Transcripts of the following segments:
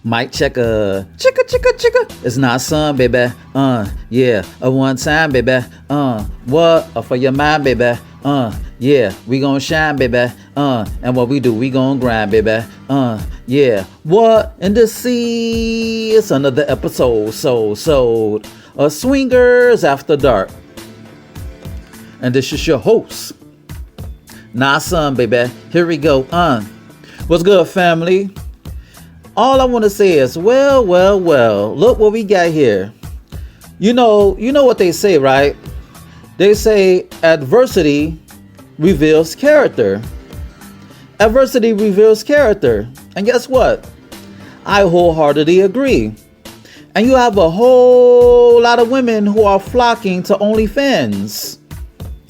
Mic checker, chicka, chicka, chicka. It's not son, baby. Yeah, a one time, baby. What? For your mind, baby. Yeah, we gon' shine, baby. And what we do, we gon' grind, baby. Yeah. What? In the sea, it's another episode. So, Swingers After Dark. And this is your host. Nah, son, baby. Here we go. What's good, family? All I want to say is, well, look what we got here. You know what they say, right? They say adversity reveals character. Adversity reveals character. And guess what? I wholeheartedly agree. And you have a whole lot of women who are flocking to OnlyFans.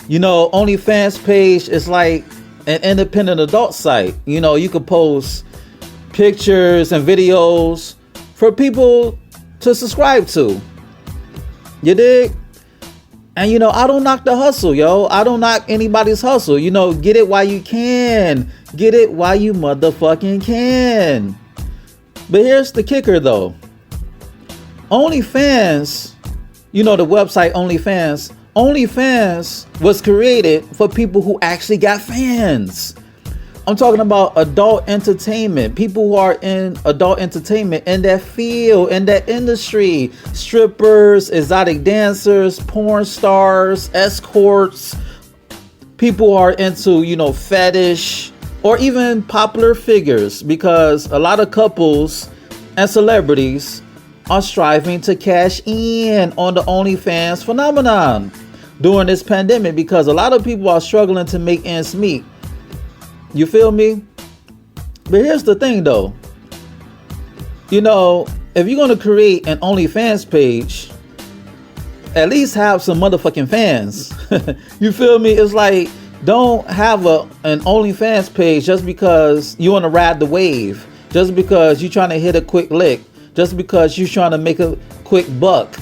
You know, OnlyFans page is like an independent adult site. You know, you could post pictures and videos for people to subscribe to. You dig? And you know, I don't knock the hustle, yo. I don't knock anybody's hustle. You know, get it while you can. Get it while you motherfucking can. But here's the kicker though. OnlyFans, you know, the website OnlyFans was created for people who actually got fans. I'm talking about adult entertainment, people who are in adult entertainment, in that field, in that industry. Strippers, exotic dancers, porn stars, escorts, people who are into, you know, fetish, or even popular figures, because a lot of couples and celebrities are striving to cash in on the OnlyFans phenomenon during this pandemic, because a lot of people are struggling to make ends meet. You feel me? But here's the thing though. You know, if you're going to create an OnlyFans page, at least have some motherfucking fans. You feel me? It's like, don't have an OnlyFans page just because you want to ride the wave, just because you're trying to hit a quick lick, just because you're trying to make a quick buck.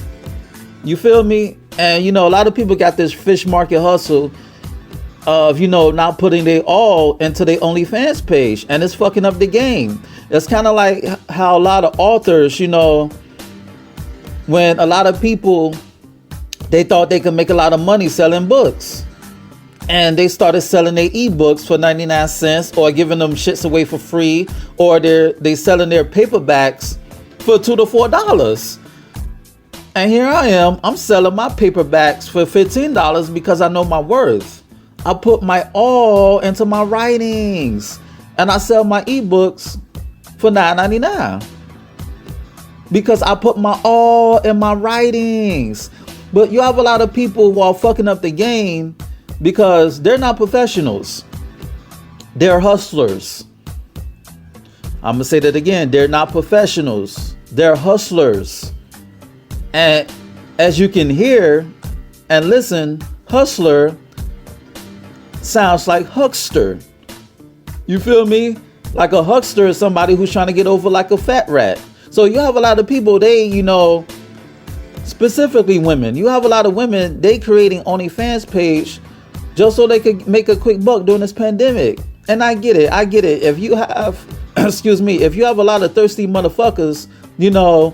You feel me? And you know, a lot of people got this fish market hustle of, you know, not putting their all into their OnlyFans page, and it's fucking up the game. It's kind of like how a lot of authors, you know, when a lot of people, they thought they could make a lot of money selling books, and they started selling their ebooks for 99 cents or giving them shits away for free, or they selling their paperbacks for $2 to $4. And here I am, I'm selling my paperbacks for $15 because I know my worth. I put my all into my writings, and I sell my ebooks for $9.99 because I put my all in my writings. But you have a lot of people who are fucking up the game because they're not professionals. They're hustlers. I'm gonna say that again. They're not professionals. They're hustlers. And as you can hear and listen, hustler sounds like huckster. You feel me? Like a huckster is somebody who's trying to get over like a fat rat. So you have a lot of people, they, you know, specifically women. You have a lot of women, they creating OnlyFans page just so they could make a quick buck during this pandemic. And I get it. If you have, if you have a lot of thirsty motherfuckers, you know,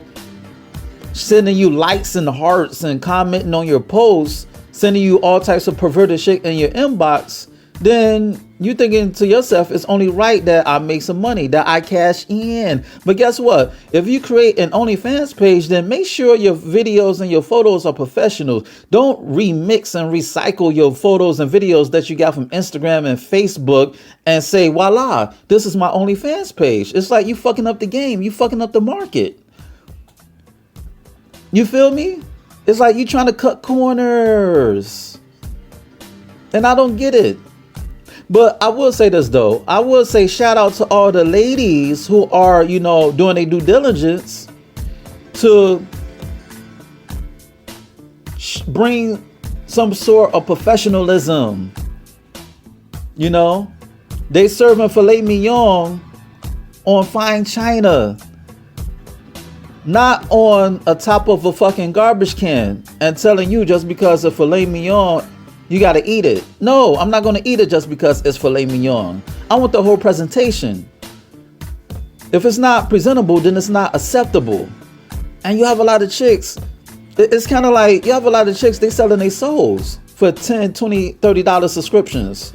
sending you likes and hearts and commenting on your posts, sending you all types of perverted shit in your inbox, then you thinking to yourself, it's only right that I make some money, that I cash in. But guess what? If you create an OnlyFans page, then make sure your videos and your photos are professional. Don't remix and recycle your photos and videos that you got from Instagram and Facebook and say, voila, this is my OnlyFans page. It's like you fucking up the game. You fucking up the market. You feel me? It's like you trying to cut corners. And I don't get it. But I will say this though. I will say shout out to all the ladies who are, you know, doing their due diligence to bring some sort of professionalism. You know, they serving filet mignon on fine china, not on a top of a fucking garbage can, and telling you just because of filet mignon you got to eat it. No, I'm not going to eat it just because it's filet mignon. I want the whole presentation. If it's not presentable, then it's not acceptable. And you have a lot of chicks. It's kind of like you have a lot of chicks, they selling their souls for $10, $20, $30 subscriptions.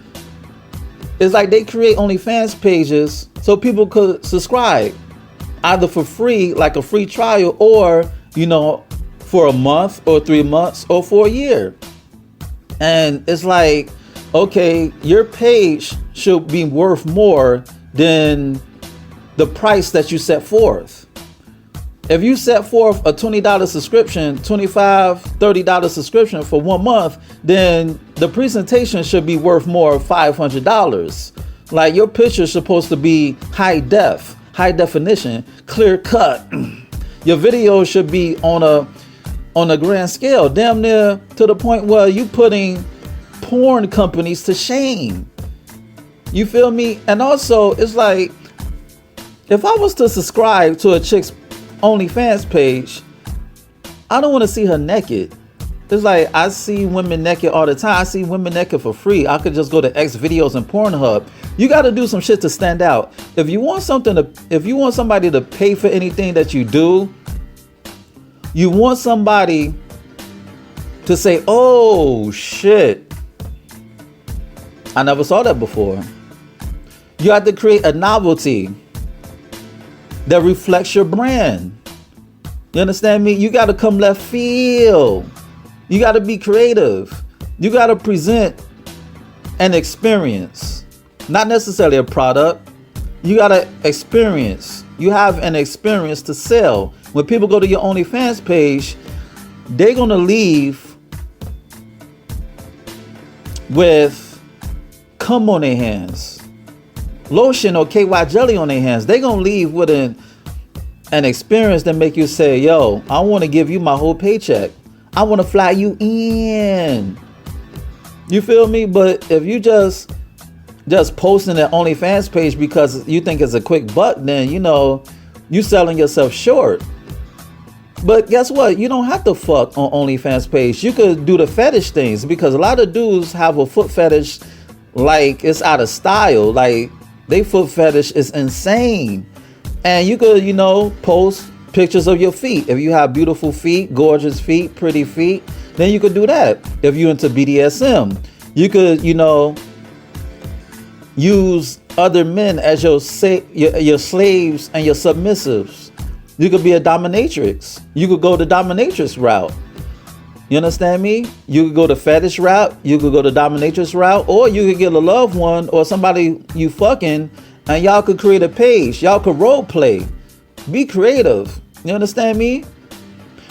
It's like they create OnlyFans pages so people could subscribe either for free, like a free trial, or, for a month or 3 months or for a year. And it's like, okay, your page should be worth more than the price that you set forth. If you set forth a $20 subscription, $25, $30 subscription for 1 month, then the presentation should be worth more, $500. Like, your picture is supposed to be high definition, clear cut. Your video should be on a grand scale, damn near to the point where you putting porn companies to shame. You feel me? And also, it's like, if I was to subscribe to a chick's OnlyFans page, I don't want to see her naked. It's like, I see women naked all the time. I see women naked for free. I could just go to X videos and Pornhub. You got to do some shit to stand out. If you want somebody to pay for anything that you do, you want somebody to say, oh shit, I never saw that before. You have to create a novelty that reflects your brand. You understand me? You got to come left field. You got to be creative. You got to present an experience, not necessarily a product. You got to experience. You have an experience to sell. When people go to your OnlyFans page, they're going to leave with cum on their hands, lotion or KY jelly on their hands. They're going to leave with an experience that make you say, yo, I want to give you my whole paycheck. I want to fly you in. You feel me? But if you just posting an OnlyFans page because you think it's a quick buck, then, you selling yourself short. But guess what? You don't have to fuck on OnlyFans page. You could do the fetish things, because a lot of dudes have a foot fetish like it's out of style. Like, they foot fetish is insane. And you could, post pictures of your feet. If you have beautiful feet, gorgeous feet, pretty feet, then you could do that. If you're into BDSM, you could, use other men as your slaves and your submissives. You could be a dominatrix. You could go the dominatrix route. You understand me? You could go the fetish route. You could go the dominatrix route. Or you could get a loved one or somebody you fucking, and y'all could create a page. Y'all could role play. Be creative. You understand me?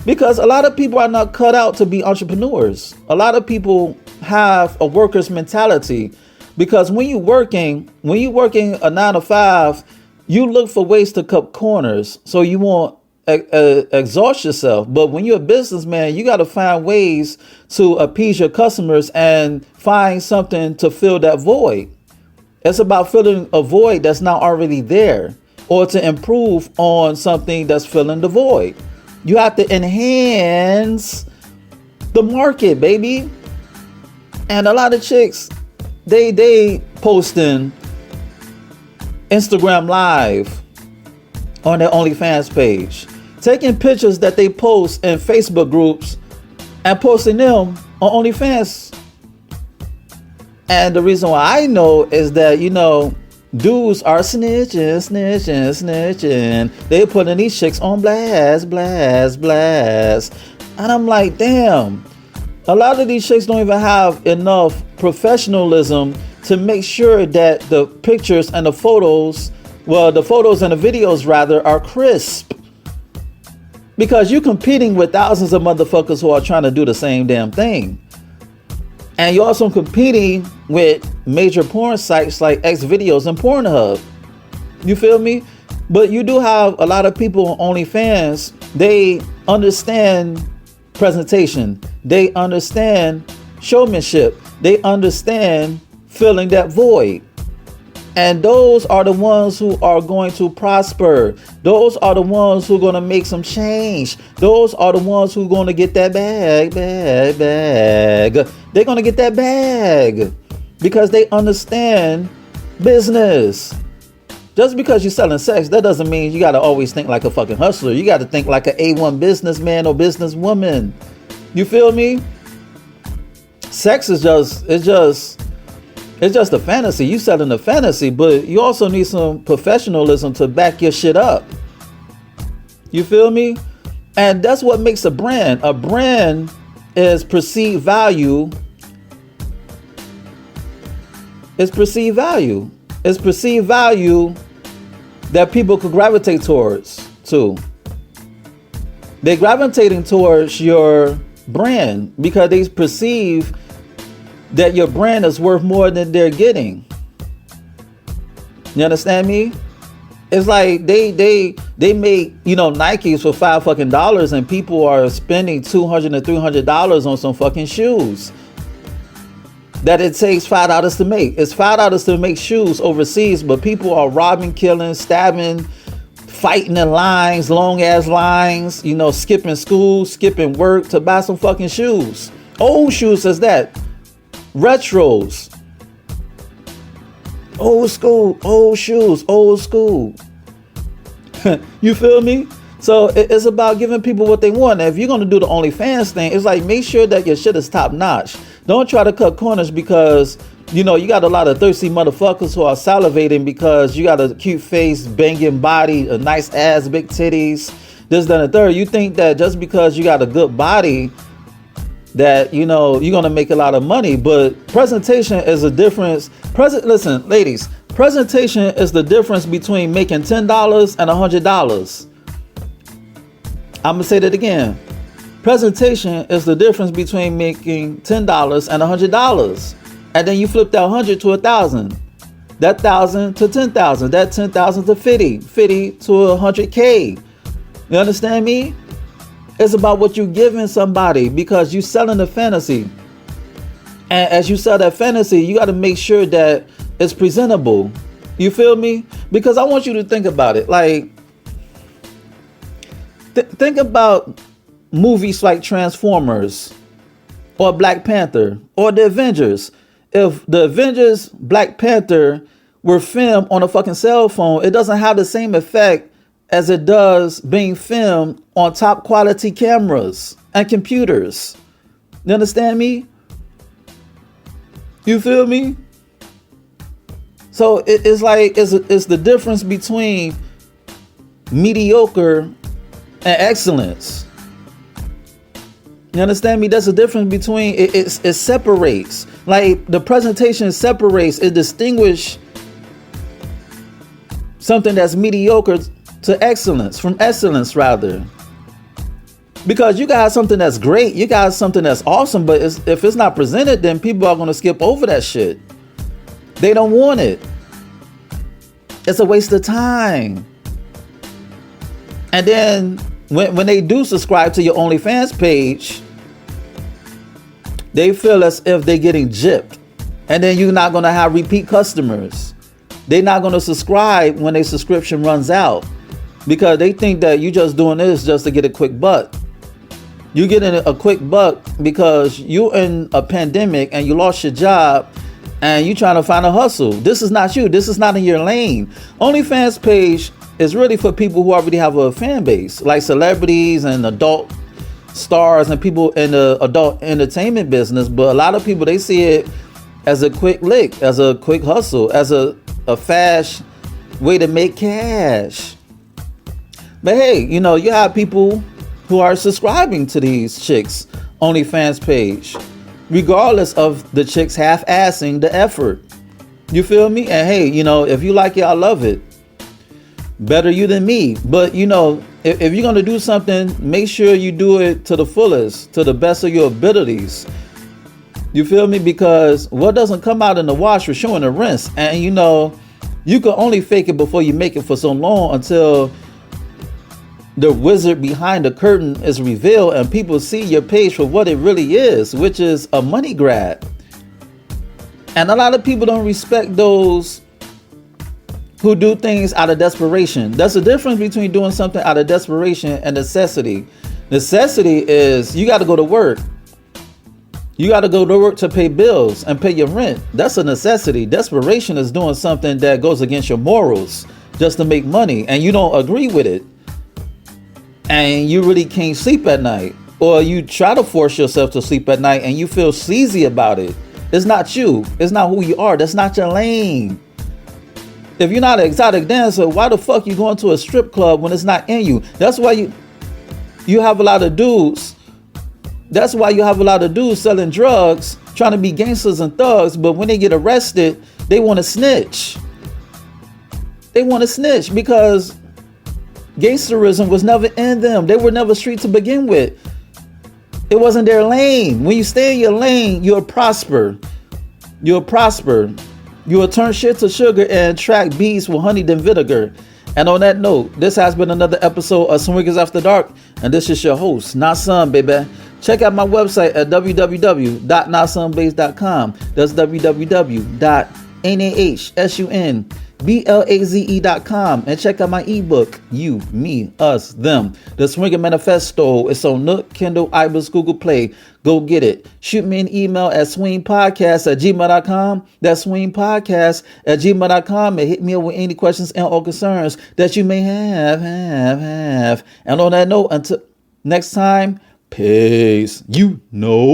Because a lot of people are not cut out to be entrepreneurs. A lot of people have a worker's mentality. Because when you're working a 9 to 5, you look for ways to cut corners so you won't exhaust yourself. But when you're a businessman, you got to find ways to appease your customers and find something to fill that void. It's about filling a void that's not already there, or to improve on something that's filling the void. You have to enhance the market, baby. And a lot of chicks, they posting Instagram Live on their OnlyFans page, taking pictures that they post in Facebook groups and posting them on OnlyFans. And the reason why I know is that, dudes are snitching. They putting these chicks on blast. And I'm like, damn, a lot of these chicks don't even have enough professionalism to make sure that the pictures and the photos, the photos and the videos rather, are crisp. Because you're competing with thousands of motherfuckers who are trying to do the same damn thing. And you're also competing with major porn sites like X videos and Pornhub. You feel me? But you do have a lot of people on OnlyFans. They understand presentation. They understand showmanship. They understand filling that void. And those are the ones who are going to prosper. Those are the ones who are going to make some change. Those are the ones who are going to get that bag. They're going to get that bag because they understand business. Just because you're selling sex, that doesn't mean you got to always think like a fucking hustler. You got to think like an A1 businessman or businesswoman. You feel me? Sex is just a fantasy. You selling a fantasy, but you also need some professionalism to back your shit up. You feel me? And that's what makes a brand. A brand is perceived value. It's perceived value. It's perceived value that people could gravitate to. They're gravitating towards your brand because they perceive that your brand is worth more than they're getting. You understand me? It's like they make, Nikes for $5 and people are spending $200 and $300 on some fucking shoes that it takes $5 to make. It's $5 to make shoes overseas, but people are robbing, killing, stabbing, fighting in lines, long ass lines, skipping school, skipping work to buy some fucking shoes. Old shoes says that. Retros. Old school, old shoes, old school. You feel me? So it's about giving people what they want. Now, if you're going to do the OnlyFans thing, it's like, make sure that your shit is top notch. Don't try to cut corners because, you got a lot of thirsty motherfuckers who are salivating because you got a cute face, banging body, a nice ass, big titties, this, that, and the third. You think that just because you got a good body that, you're going to make a lot of money. But presentation is a difference. Listen, ladies, presentation is the difference between making $10 and $100. I'm going to say that again. Presentation is the difference between making $10 and $100. And then you flip that 100 to 1,000. That 1,000 to 10,000. That 10,000 to 50. 50 to 100K. You understand me? It's about what you're giving somebody because you're selling a fantasy. And as you sell that fantasy, you got to make sure that it's presentable. You feel me? Because I want you to think about it. Like, think about movies like Transformers or Black Panther or the Avengers. If the Avengers Black Panther were filmed on a fucking cell phone, it doesn't have the same effect as it does being filmed on top quality cameras and computers. You understand me? You feel me? So it's like it's the difference between mediocre and excellence. You understand me? That's the difference between it separates. Like the presentation separates, it distinguishes something that's mediocre to excellence, from excellence rather. Because you got something that's great, you got something that's awesome, but if it's not presented, then people are going to skip over that shit. They don't want it. It's a waste of time. And then when they do subscribe to your OnlyFans page, they feel as if they're getting gypped. And then you're not going to have repeat customers. They're not going to subscribe when their subscription runs out because they think that you're just doing this just to get a quick buck. You getting a quick buck because you're in a pandemic and you lost your job and you trying to find a hustle. This is not you. This is not in your lane. OnlyFans page is really for people who already have a fan base, like celebrities and adult stars and people in the adult entertainment business. But a lot of people, they see it as a quick lick, as a quick hustle, as a fast way to make cash. But hey, you have people who are subscribing to these chicks' OnlyFans page, regardless of the chicks half-assing the effort. You feel me? And hey, if you like it, I love it. Better you than me. But if you're going to do something, make sure you do it to the fullest, to the best of your abilities. You feel me? Because what doesn't come out in the wash was showing the rinse. And you can only fake it before you make it for so long until the wizard behind the curtain is revealed and people see your page for what it really is, which is a money grab. And a lot of people don't respect those who do things out of desperation. That's the difference between doing something out of desperation and necessity. Necessity is you got to go to work. You got to go to work to pay bills and pay your rent. That's a necessity. Desperation is doing something that goes against your morals. just to make money, and you don't agree with it, and you really can't sleep at night, or you try to force yourself to sleep at night and you feel sleazy about it, it's not you. It's not who you are. That's not your lane. If you're not an exotic dancer, why the fuck you going to a strip club when it's not in you? That's why you have a lot of dudes. That's why you have a lot of dudes selling drugs, trying to be gangsters and thugs, but when they get arrested, they want to snitch. They want to snitch because gangsterism was never in them. They were never street to begin with. It wasn't their lane. When you stay in your lane, you'll prosper. You'll prosper. You'll turn shit to sugar and attract bees with honey than vinegar. And on that note, this has been another episode of Swingers After Dark. And this is your host, Nasun, baby. Check out my website at www.nasunblaze.com. That's www.nahsunblaze.com. And check out my ebook, You, Me, Us, Them. The Swinger Manifesto. It's on Nook, Kindle, iBooks, Google Play. Go get it. Shoot me an email at swingpodcast@gmail.com. That's swingpodcast@gmail.com. And hit me up with any questions and or concerns that you may have. And on that note, until next time, peace. You know.